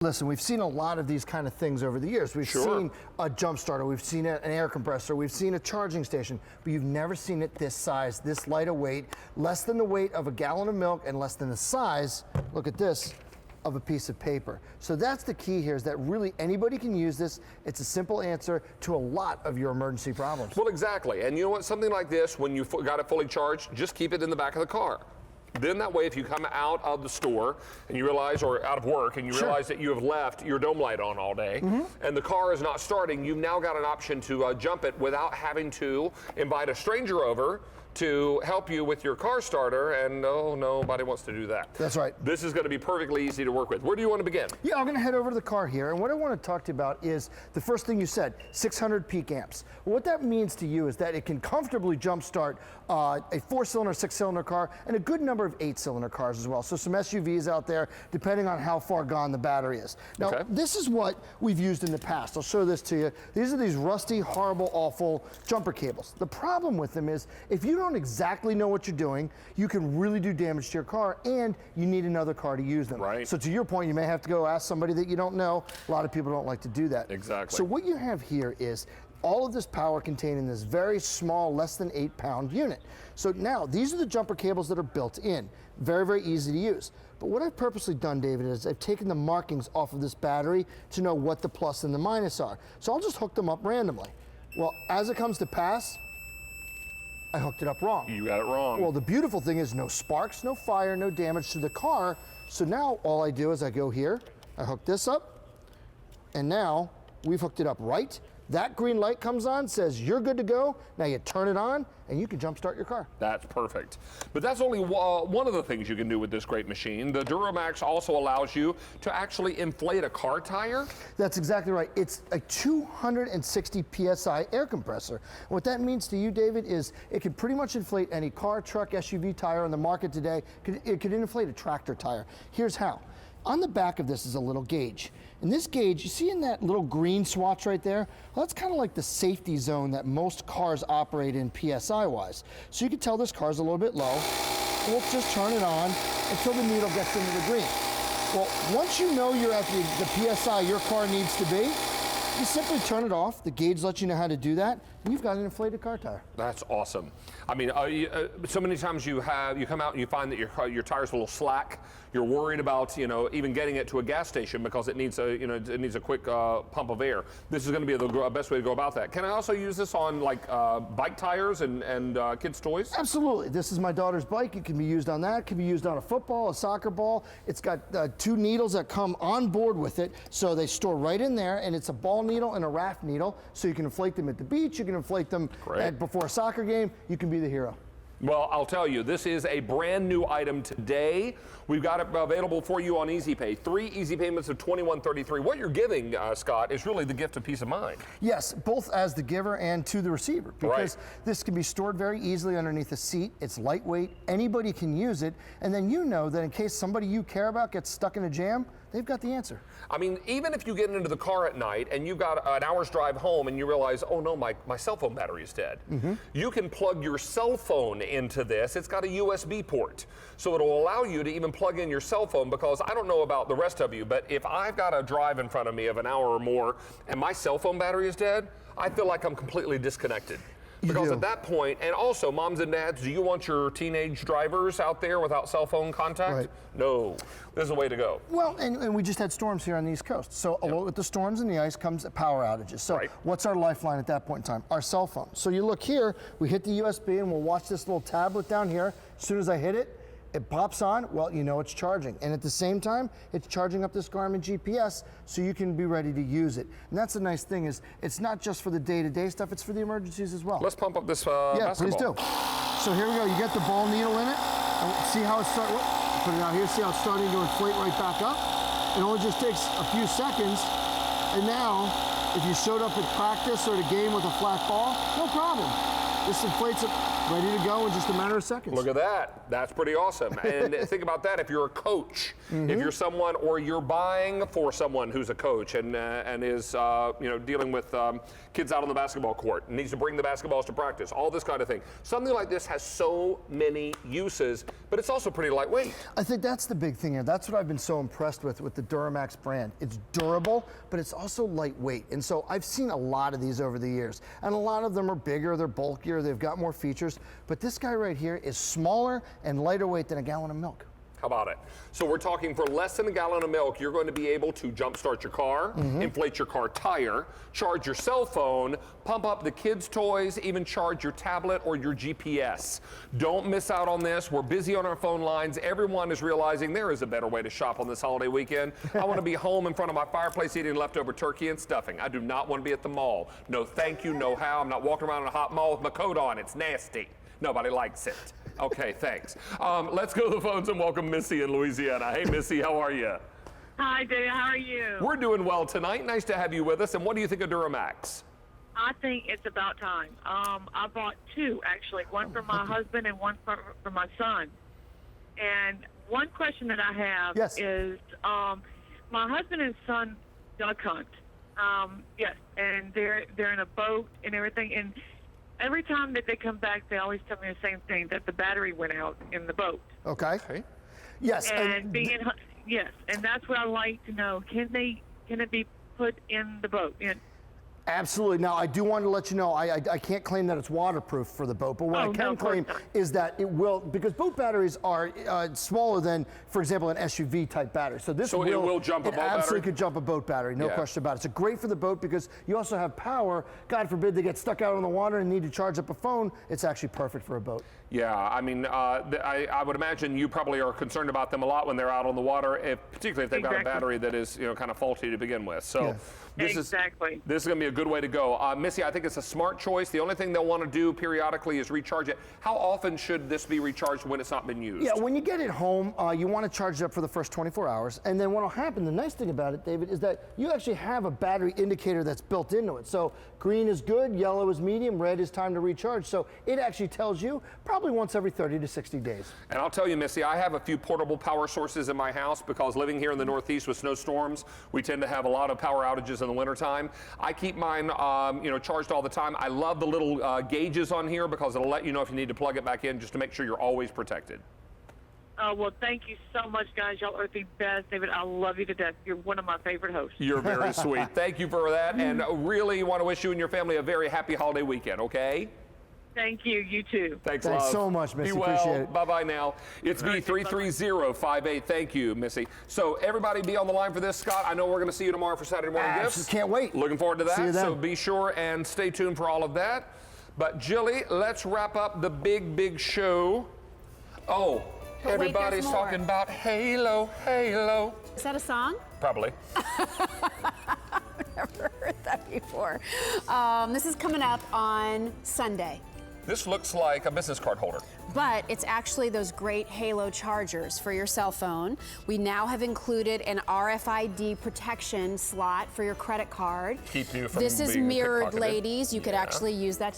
Listen, we've seen a lot of these kind of things over the years. We've seen a jump starter, we've seen an air compressor, we've seen a charging station, but you've never seen it this size, this light of weight, less than the weight of a gallon of milk and less than the size, look at this, of a piece of paper. So that's the key here, is that really anybody can use this. It's a simple answer to a lot of your emergency problems. Well, exactly. And you know what, something like this, when you got it fully charged, just keep it in the back of the car. Then that way, if you come out of the store and you realize, or out of work, and you realize that you have left your dome light on all day, and the car is not starting, you've now got an option to jump it without having to invite a stranger over to help you with your car starter, and no, nobody wants to do that. That's right. This is going to be perfectly easy to work with. Where do you want to begin? Yeah, I'm going to head over to the car here, and what I want to talk to you about is the first thing you said, 600 peak amps. What that means to you is that it can comfortably jumpstart a 4-cylinder, 6-cylinder car, and a good number of 8-cylinder cars as well. So some SUVs out there, depending on how far gone the battery is. Now, this is what we've used in the past. I'll show this to you. These are these rusty, horrible, awful jumper cables. The problem with them is, if you don't exactly know what you're doing, you can really do damage to your car, and you need another car to use them. Right. So to your point, you may have to go ask somebody that you don't know. A lot of people don't like to do that. Exactly. So what you have here is all of this power contained in this very small, less than 8-pound unit. So now, these are the jumper cables that are built in. Very, very easy to use. But what I've purposely done, David, is I've taken the markings off of this battery to know what the plus and the minus are. So I'll just hook them up randomly. Well, as it comes to pass, I hooked it up wrong. You got it wrong. Well, the beautiful thing is no sparks, no fire, no damage to the car. So now all I do is I go here, I hook this up, and now we've hooked it up right. That green light comes on, says you're good to go. Now you turn it on, and you can jumpstart your car. That's perfect. But that's only one of the things you can do with this great machine. The Duramax also allows you to actually inflate a car tire. That's exactly right. It's a 260 PSI air compressor. What that means to you, David, is it can pretty much inflate any car, truck, SUV tire on the market today. It could inflate a tractor tire. Here's how. On the back of this is a little gauge. And this gauge, you see in that little green swatch right there? Well, that's kind of like the safety zone that most cars operate in PSI-wise. So you can tell this car's a little bit low. We'll just turn it on until the needle gets into the green. Well, once you know you're at the PSI your car needs to be, you simply turn it off. The gauge lets you know how to do that, and you've got an inflated car tire. That's awesome. I mean, so many times you come out and you find that your tire's a little slack. You're worried about, even getting it to a gas station because it needs a quick pump of air. This is going to be the best way to go about that. Can I also use this on like bike tires and kids' toys? Absolutely. This is my daughter's bike. It can be used on that. It can be used on a football, a soccer ball. It's got 2 needles that come on board with it, so they store right in there, and it's a ball needle and a raft needle, so you can inflate them at the beach. You can inflate them before a soccer game. You can be the hero. Well, I'll tell you, this is a brand new item today. We've got it available for you on Easy Pay. 3 easy payments of $21.33. What you're giving, Scott, is really the gift of peace of mind. Yes, both as the giver and to the receiver, because this can be stored very easily underneath a seat. It's lightweight. Anybody can use it. And then you know that in case somebody you care about gets stuck in a jam, they've got the answer. I mean, even if you get into the car at night and you've got an hour's drive home and you realize, oh no, my cell phone battery is dead. You can plug your cell phone into this. It's got a USB port. So it'll allow you to even plug in your cell phone, because I don't know about the rest of you, but if I've got a drive in front of me of an hour or more and my cell phone battery is dead, I feel like I'm completely disconnected. Because at that point, and also moms and dads, do you want your teenage drivers out there without cell phone contact? No, there's a way to go. Well, and we just had storms here on the East Coast. So along with the storms and the ice comes power outages. So what's our lifeline at that point in time? Our cell phone. So you look here, we hit the USB and we'll watch this little tablet down here. As soon as I hit it, it pops on, well, you know it's charging. And at the same time, it's charging up this Garmin GPS so you can be ready to use it. And that's the nice thing, is it's not just for the day-to-day stuff, it's for the emergencies as well. Let's pump up this yeah, basketball. Please do. So here we go, you get the ball needle in it. And see how it's starting, put it out here, see how it's starting to inflate right back up? It only just takes a few seconds. And now, if you showed up at practice or at a game with a flat ball, no problem. This inflates it ready to go in just a matter of seconds. Look at that. That's pretty awesome. And think about that. If you're a coach, if you're someone, or you're buying for someone who's a coach and is dealing with kids out on the basketball court, and needs to bring the basketballs to practice, all this kind of thing. Something like this has so many uses, but it's also pretty lightweight. I think that's the big thing here. That's what I've been so impressed with the Duramax brand. It's durable, but it's also lightweight. And so I've seen a lot of these over the years, and a lot of them are bigger, they're bulkier, they've got more features. But this guy right here is smaller and lighter weight than a gallon of milk. How about it? So we're talking for less than a gallon of milk, you're going to be able to jumpstart your car, inflate your car tire, charge your cell phone, pump up the kids' toys, even charge your tablet or your GPS. Don't miss out on this. We're busy on our phone lines. Everyone is realizing there is a better way to shop on this holiday weekend. I want to be home in front of my fireplace eating leftover turkey and stuffing. I do not want to be at the mall. No thank you, no how. I'm not walking around in a hot mall with my coat on. It's nasty. Nobody likes it. Okay, thanks. Let's go to the phones and welcome Missy in Louisiana. Hey, Missy, how are you? Hi, Dave. How are you? We're doing well tonight. Nice to have you with us. And what do you think of Duramax? I think it's about time. I bought two, actually. One for my husband and one for my son. And one question that I have is, my husband and son duck hunt. Yes, and they're in a boat and everything. And every time that they come back, they always tell me the same thing, that the battery went out in the boat. Okay. Yes. And yes, and that's what I like to know. Can it be put in the boat? Absolutely. Now, I do want to let you know, I can't claim that it's waterproof for the boat, but what I can claim is that it will, because boat batteries are smaller than, for example, an SUV type battery. So this it will jump a boat battery? Absolutely could jump a boat battery, no question about it. It's great for the boat because you also have power. God forbid they get stuck out on the water and need to charge up a phone. It's actually perfect for a boat. Yeah, I mean, I would imagine you probably are concerned about them a lot when they're out on the water, particularly if they've got a battery that is, kind of faulty to begin with. So this is going to be a good way to go. Missy, I think it's a smart choice. The only thing they'll want to do periodically is recharge it. How often should this be recharged when it's not been used? Yeah, when you get it home, you want to charge it up for the first 24 hours. And then what will happen, the nice thing about it, David, is that you actually have a battery indicator that's built into it. So green is good, yellow is medium, red is time to recharge. So it actually tells you probably once every 30 to 60 days. And I'll tell you, Missy, I have a few portable power sources in my house because living here in the Northeast with snowstorms, we tend to have a lot of power outages in the wintertime. I keep mine, charged all the time. I love the little gauges on here because it'll let you know if you need to plug it back in just to make sure you're always protected. Well, thank you so much, guys. Y'all are the best. David, I love you to death. You're one of my favorite hosts. You're very sweet. Thank you for that. And really want to wish you and your family a very happy holiday weekend, okay? Thank you. You too. Thanks so much, Missy. Be well. Appreciate it. Bye-bye now. It's B33058. Thank you, Missy. So everybody be on the line for this. Scott, I know we're going to see you tomorrow for Saturday Morning Gifts. Can't wait. Looking forward to that. See you then. So be sure and stay tuned for all of that. But Jilly, let's wrap up the big show. Oh, but everybody's talking about Halo, Halo. Is that a song? Probably. I've never heard that before. This is coming up on Sunday. This looks like a business card holder. But it's actually those great Halo chargers for your cell phone. We now have included an RFID protection slot for your credit card. Keep you from This is being mirrored, pickpocketed. ladies. You could actually use that